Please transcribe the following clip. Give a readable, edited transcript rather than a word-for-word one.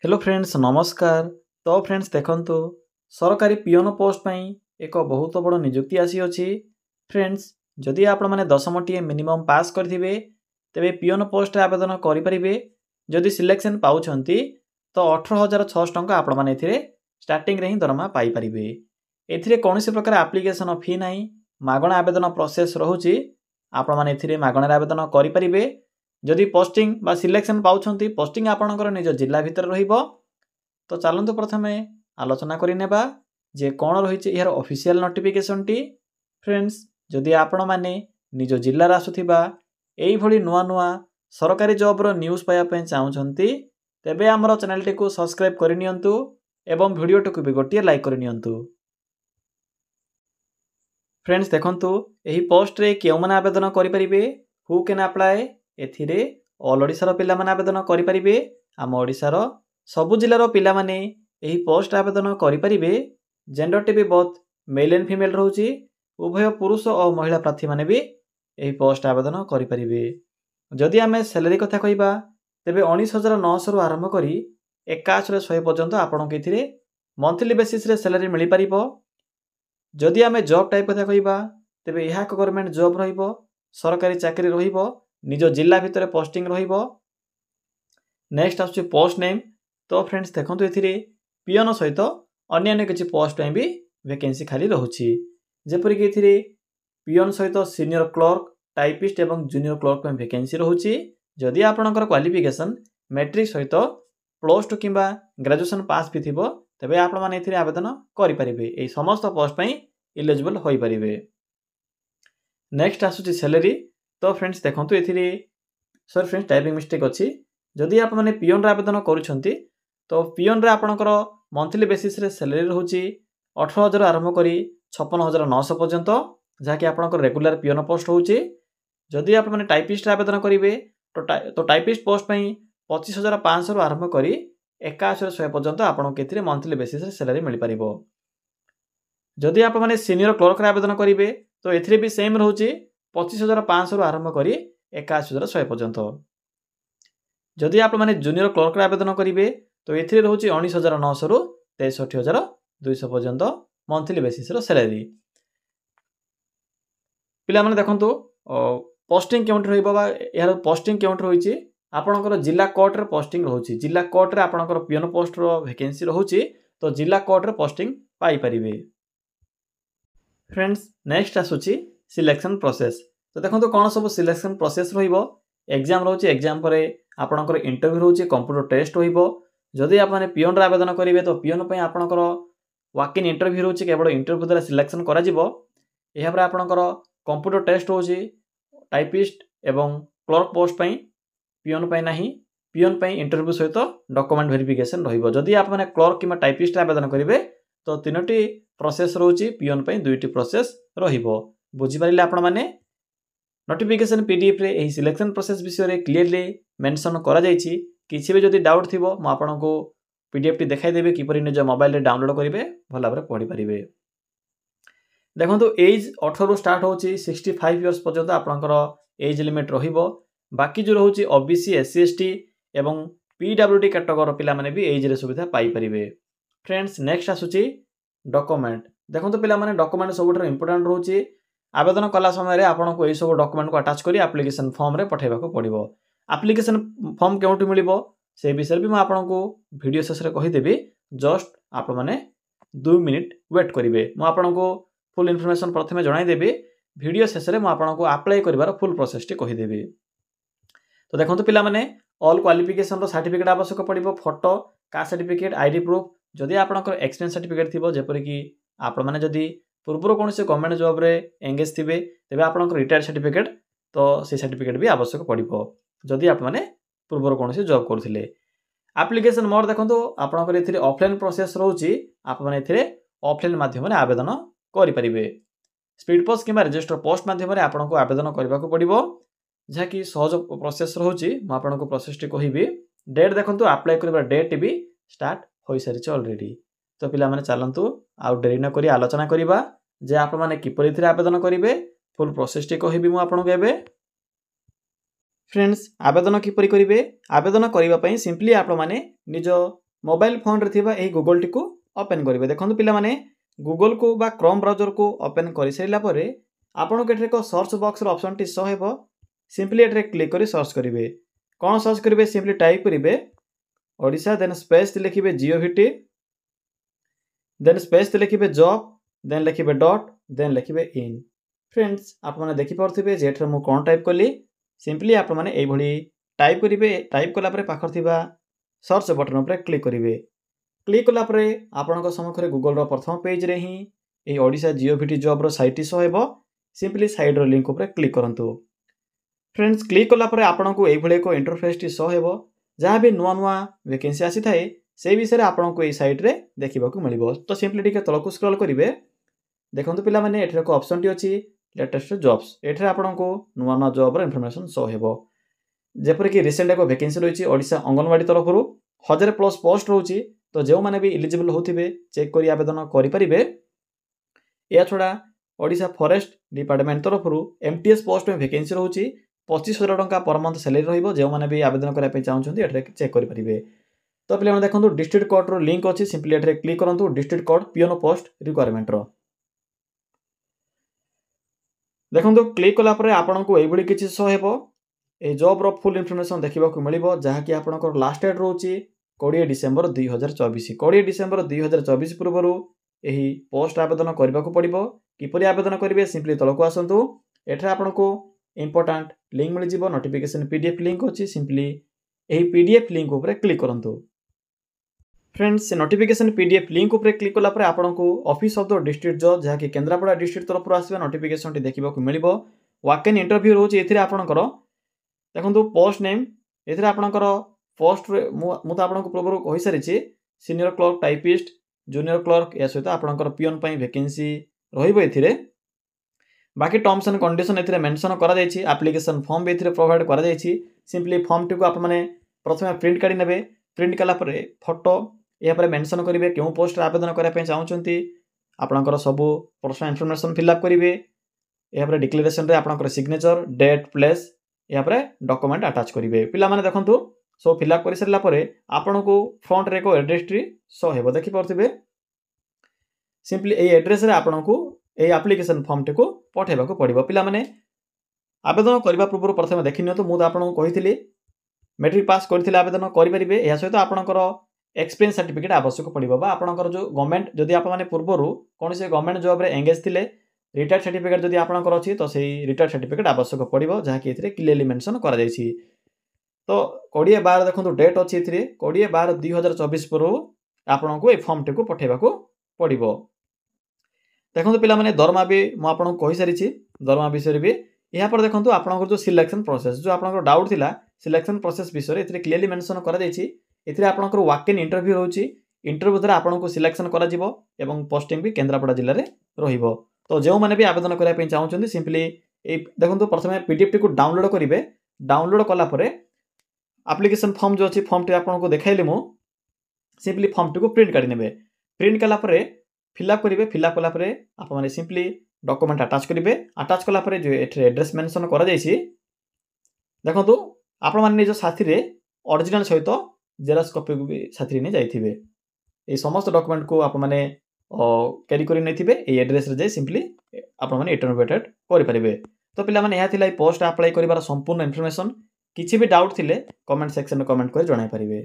Hello friends नमस्कार। तो friends देखंतु सरकारी पियोन पोस्ट पई एक बहुत बड़ नियुक्ति आसी अछि। फ्रेंड्स जदि आपण माने 10टी मिनिमम पास करथिबे तेबे पियोन पोस्ट आवेदन करि परिबे। जदि सिलेक्शन पाउछंती तो 18,600 टंका आपण माने एथिरे स्टार्टिंग रे ही दरमा पाई परिबे। एथिरे कोनोसी प्रकार एप्लीकेशन फी नाही, मागणा आवेदन प्रोसेस रहुची। आपण माने एथिरे मागणा आवेदन करि परिबे। जदि पोस्टिंग बा सिलेक्शन पाउछंती पोस्टिंग आपणकर निज जिल्ला भितर रहिबो। तो चलंतु प्रथमे आलोचना करि नेबा जे कोन रहिछि यार ऑफिशियल नोटिफिकेशन टी। फ्रेंड्स जदि आपण माने निज जिल्ला रा आसुथिबा एई भली नुवा नुवा सरकारी जॉब रो न्यूज़ पाया पय चाहुछंती तेबे हमर चैनल टी को सब्सक्राइब करि नियंतु एवं वीडियो टी को भी गोटिए लाइक करि नियंतु। फ्रेंड्स देखंतु एही पोस्ट रे केउ माने आवेदन करि परिबे, हु कैन अप्लाई। एथिरे ऑल ओडिसा रो पिला माने आवेदन करि परिबे। आम ओडिसा रो सबु जिल्ला रो पिला माने एही पोस्ट आवेदन करि परिबे। जेंडर टी भी बोथ मेल एंड फीमेल रहउची। उभय पुरुष और महिला प्रार्थी माने भी एही पोस्ट आवेदन करि परिबे। जदि आमे सैलरी कथा कहिबा तेबे 19,900 रु आरंभ करी 81,100 पर्यंत आपन के एथिरे मंथली बेसिस रे सैलरी मिलि परिबो। जदि आमे जॉब टाइप कथा कहिबा तेबे यहा को गवर्नमेंट जॉब रहिबो, सरकारी चाकरी रहिबो, निज जिल्ला भितर पोस्टिंग रहिबो। नेक्स्ट आछे पोस्ट नेम। तो फ्रेंड्स देखंतु एथिरे पियोन सहित अन्य अन्य किछि पोस्ट पय भी वैकेंसी खाली रहउछि। जेपरि कि एथिरे पियोन सहित सीनियर क्लर्क, टाइपिस्ट एवं जूनियर क्लर्क पय वैकेंसी रहउछि। जदि आपनकर क्वालिफिकेशन मैट्रिक सहित +2 किबा ग्रेजुएशन पास भी थिबो तबे आपण माने एथिरे आवेदन करि परिबे। एई समस्त पोस्ट पय एलिजिबल होई परिबे। नेक्स्ट आछुछि सैलरी। तो फ्रेंड्स देखंतु एथिरे सॉरी फ्रेंड्स टाइपिंग मिस्टेक अछि। जदि आप माने पियोन रे आवेदन करूछंती तो पियोन रे आपनकर मंथली बेसिस रे सैलरी रहउछि 18,000 आरंभ करी 56,900 पर्यंत, जाकि आपनकर रेगुलर पियोन पोस्ट होउछि। जदि आप माने टाइपिस्ट रे आवेदन करिवे तो टाइपिस्ट पोस्ट पई 25,500 रु आरंभ करी 81,100 पर्यंत आपन केथिरे मंथली बेसिस रे सैलरी मिलि परिबो। जदि आप माने सीनियर क्लर्क रे आवेदन करिवे तो एथिरे भी सेम रहउछि 25,500 रु आरंभ करी 81,100 पर्यंत। जदि आप माने जूनियर क्लर्क रे आवेदन करिवे तो एथिरे रहउछि 19,900 रु 63,200 पर्यंत मंथली बेसिस रो सैलरी। पिला माने देखंतु पोस्टिंग केउंट रहइबो बा यार पोस्टिंग केउंट रहिछि आपनकर जिल्ला कोर्ट रे पोस्टिंग रहउछि। जिल्ला कोर्ट रे आपनकर पियोन पोस्ट रो वैकेंसी रहउछि तो जिल्ला कोर्ट रे पोस्टिंग पाई परिबे। फ्रेंड्स नेक्स्ट आसुछि सिलेक्शन प्रोसेस। तो देखंतु कोन सब सिलेक्शन प्रोसेस रहिबो। एग्जाम रहउछि, एग्जाम परे आपनकर इंटरव्यू रहउछि, कंप्यूटर टेस्ट होइबो। जदि आप माने पियोन रे आवेदन करिवे तो पियोन पय आपनकर वॉक इन इंटरव्यू रहउछि, केवल इंटरव्यू द्वारा सिलेक्शन करा जिवो। एहा पर आपनकर कंप्यूटर टेस्ट होउछि। टाइपिस्ट एवं क्लर्क पोस्ट पय पियोन पय नाही, पियोन पय इंटरव्यू सहित डॉक्यूमेंट वेरिफिकेशन रहिबो। जदि आप माने क्लर्क किमा टाइपिस्ट रे आवेदन करिवे तो 3टी प्रोसेस रहउछि, पियोन पय 2टी प्रोसेस रहिबो। बुझि परिले आपण माने नोटिफिकेशन पीडीएफ रे एही सिलेक्शन प्रोसेस विषय रे क्लियरली मेंशन करा जायछि। किछि भी जदि डाउट थिबो म आपनको पीडीएफ टी देखाइ देबे किपरि निज मोबाइल रे डाउनलोड करिवे भला भाबरे पढि परिबे। देखंतु एज 18 रु स्टार्ट होछि 65 इयर्स पर्यंत आपनकर एज लिमिट रहिबो। बाकी जो रहउछि ओबीसी, एससी, एसटी एवं पीडब्ल्यूडी कैटेगरी पिला माने भी एज रे सुविधा पाई परिबे। फ्रेंड्स नेक्स्ट आसुछि डॉक्यूमेंट। देखंतु पिला माने डॉक्यूमेंट सबुठर इंपोर्टेंट रहउछि। आवेदन कला समय रे आपनको एई सब डॉक्यूमेंट को अटैच करी एप्लीकेशन फॉर्म रे पठेबा को पड़िबो। एप्लीकेशन फॉर्म केउंटि मिलिबो से विषय भी म आपनको वीडियो शेष रे कहि देबी। जस्ट आप माने 2 मिनिट वेट करिवे। म आपनको फुल इन्फॉर्मेशन प्रथमे जणाई देबी। वीडियो शेष रे म आपनको अप्लाई करिवार फुल प्रोसेस टी कहि देबी। तो देखंतु पिला माने ऑल क्वालिफिकेशन रो सर्टिफिकेट आवश्यक पड़िबो, photo, caste certificate, ID proof. जदि आपनकर एक्सपीरियंस सर्टिफिकेट थिबो जेपरि कि आपण माने जदि पूर्वरो कोनसे गवर्नमेंट जॉब रे एंगेज थिबे तेबे आपनकर रिटायर सर्टिफिकेट तो से सर्टिफिकेट भी आवश्यक पड़िबो जदि आप माने पूर्वरो कोनसे जॉब करथिले। एप्लीकेशन मोड देखंतु आपनकर एथिरे ऑफलाइन प्रोसेस रहउछि। आप माने एथिरे ऑफलाइन माध्यम रे आवेदन करि परिबे। स्पीड पोस्ट किबा रजिस्टर पोस्ट माध्यम रे आपनको आवेदन करबा को पड़िबो, जाकि सहज प्रोसेस रहउछि। म आपनको प्रोसेस टी कहिबी। डेट देखंतु अप्लाई करबा डेट भी स्टार्ट होई सारिछ ऑलरेडी। तो पिला माने चलंतु आउ डेरी न करी आलोचना करिबा जे आप माने किपरि एथिरे आवेदन करिवे। फुल प्रोसेस टी कहिबी म आपनको एबे। फ्रेंड्स आवेदन किपरि करिवे। आवेदन करिबा पई सिंपली आप माने निज मोबाइल फोन रे थिबा एही गूगल टी को ओपन करिवे। देखंतु पिला माने गूगल को बा क्रोम ब्राउजर को ओपन करि सरिला परे आपन को एठरे को सर्च बॉक्स रो ऑप्शन टी शो हेबो। सिंपली एठरे क्लिक करि सर्च करिवे। कोन सर्च करिवे सिंपली टाइप करिवे ओडिशा देन स्पेस लिखिबे जियोविटी देन स्पेस लिखिबे जॉब देन लिखिबे डॉट देन लिखिबे इन। फ्रेंड्स आप माने देखि परथिबे जे एठरे मु कोन टाइप कली सिंपली आप माने एई भली टाइप करिवे। टाइप कला परे पाखर थिबा सर्च बटन ऊपर क्लिक करिवे। क्लिक कला परे आपनक सम्मुखरे गूगल रो प्रथम पेज रे ही ए ओडिशा जियोविटी जॉब रो साइट शो हेबो। सिंपली साइड रो लिंक ऊपर क्लिक करंतु। फ्रेंड्स क्लिक कला परे आपनक एई भली को इंटरफेस टी शो हेबो। जहाँ भी नुआ नुआ वैकेंसी आसी थाए से विषय आपको ये साइट रे देखा मिल। तो सिंपली टिके तलक स्क्रॉल करेंगे। देखो पिला माने एठरे को ऑप्शन टी अछि लेटेस्ट जॉब्स। एठरे आपको नुआ नुआ जॉब रो इनफॉरमेशन शो हेबो। जेपर कि रिसेंट एक वैकेंसी रही ओडिशा अंगनवाड़ी तरफ 1000+ पोस्ट रोची। तो जो माने भी एलिजिबल होथिबे चेक करी आवेदन करि परिबे। या छडा ओडिशा फॉरेस्ट डिपार्टमेंट तरफ एमटीएस पोस्ट में वैकेंसी रोची 25,000 टंका पर मंथ सैलरी रहिबो। जो माने भी आवेदन करा पे चाहउछन्ती एठरे चेक करि परिबे। तो पिले माने देखंतु डिस्ट्रिक्ट कोड रो लिंक अछि। सिंपली एठरे क्लिक करंतु डिस्ट्रिक्ट कोड पीएनओ पोस्ट रिक्वायरमेंट रो। देखंतु क्लिक कला परे आपनको एई भली किछि शो हेबो। ए जॉब रो फुल इन्फॉर्मेशन देखिबा को मिलिबो। जहा कि आपनको लास्ट डेट रोची 20 डिसेंबर 2024। 20 डिसेंबर 2024 पूर्वरु एही पोस्ट आवेदन करबा को पड़िबो। किपरि आवेदन करिवे सिंपली तलको आसंतु। एठरे आपनको इंपोर्टेंट लिंक मिल जिवो। नोटिफिकेशन पीडीएफ लिंक अछि। सिंपली एही पीडीएफ लिंक ऊपर क्लिक करंतु। फ्रेंड्स नोटिफिकेशन पीडीएफ लिंक ऊपर क्लिक कला परे आपनको ऑफिस ऑफ द डिस्ट्रिक्ट जज जहा कि केंद्रापड़ा डिस्ट्रिक्ट तरफ आसीबा नोटिफिकेशन टी देखिबा को मिलिबो। Walk in interview रोची। एथिरे आपनकर देखंतु पोस्ट नेम एथिरे आपनकर पोस्ट मु तो आपनको पूर्व कहि सारिछि senior clerk typist junior clerk या सहित आपनकर पियन पई वैकेंसी रहिबो। एथिरे बाकी टर्म्स एंड कंडीशन एथिरे मेंशन करा जायछि। एप्लीकेशन फॉर्म भी एथिरे प्रोवाइड करा जायछि। सिंपली फॉर्म टी को आप माने प्रथमे प्रिंट काढी नेबे। प्रिंट कला परे फोटो या परे मेंशन करिवे केउ पोस्ट आवेदन करा पे चाहउछन्ती। आपनकर सब पर्सनल इन्फॉर्मेशन फिल अप करिवे। या परे डिक्लेरेशन रे आपनकर सिग्नेचर डेट प्लेस या परे डॉक्यूमेंट अटैच करिवे। पिला माने देखंतु सो फिल अप करि सरला परे आपनको फ्रंट रे को एड्रेस टी शो हेबो। देखि परथिबे सिंपली ए एड्रेस रे आपनको ए एप्लीकेशन फॉर्म टी को पठेबा को पड़िबो। पिला माने आवेदन करबा पूर्व प्रथमे देखिनियो। तो मु आपनको कहिथिली मैट्रिक पास करथिले आवेदन करि परिबे। या सहित आपनकर एक्सपीरियंस सर्टिफिकेट आवश्यक पड़िबो। बा आपनकर जो गवर्नमेंट जदि आप माने पूर्वरु कोनसे गवर्नमेंट जॉब रे एंगेज थिले रिटायर सर्टिफिकेट जदि आपनकर अछि तो सेही रिटायर सर्टिफिकेट आवश्यक पड़िबो। जहा कि एथिरे क्लियरली मेंशन करा जायछि। तो 20/12 देखंतु डेट अछि एथिरे 20/12/2024 पर आपनको ए फॉर्म टी को पठेबा को पड़िबो। देखंतु पिला माने दरमा भी मु आपनको कहि सारिछि। दरमा विषय भी यहाँ पर देखंतु आपनकर जो सिलेक्शन प्रोसेस जो आपनकर डाउट थिला सिलेक्शन प्रोसेस विषय एथिरे क्लियरली मेंशन करा जायछि। एथिरे आपनकर वॉक इन इंटरव्यू होउछि। इंटरव्यू द्वारा आपनको सिलेक्शन करा जिवो एवं पोस्टिंग भी केंद्रापड़ा जिल्ला रे रहिबो। तो जो माने भी आवेदन करिया पे चाहउछन्ती सिंपली ए देखंतु प्रथमे पीडीएफ टी को डाउनलोड करिवे। डाउनलोड कला परे एप्लीकेशन फॉर्म जो अछि फॉर्म टी आपनको देखाइले मु सिंपली फॉर्म टी को प्रिंट काढी नेबे। प्रिंट कला परे फिल अप करिवे। फिल अप कला परे आप माने सिंपली डॉक्यूमेंट अटैच करिवे। अटैच कला परे जो एठरे एड्रेस मेंशन करा जायछि देखंतु आपण माने निज साथी रे ओरिजिनल सहित जेरॉक्स कॉपी को भी साथी ने जाइथिबे। ए समस्त डॉक्यूमेंट को आप माने कैरी करि नैथिबे। ए एड्रेस रे जे सिंपली आपण माने इंटरप्रेटेड करि परिबे। तो पिला माने या थिला पोस्ट अप्लाई करिवार संपूर्ण इन्फॉर्मेशन। किछि भी डाउट थिले कमेंट सेक्शन में कमेंट कर जणाई परिबे।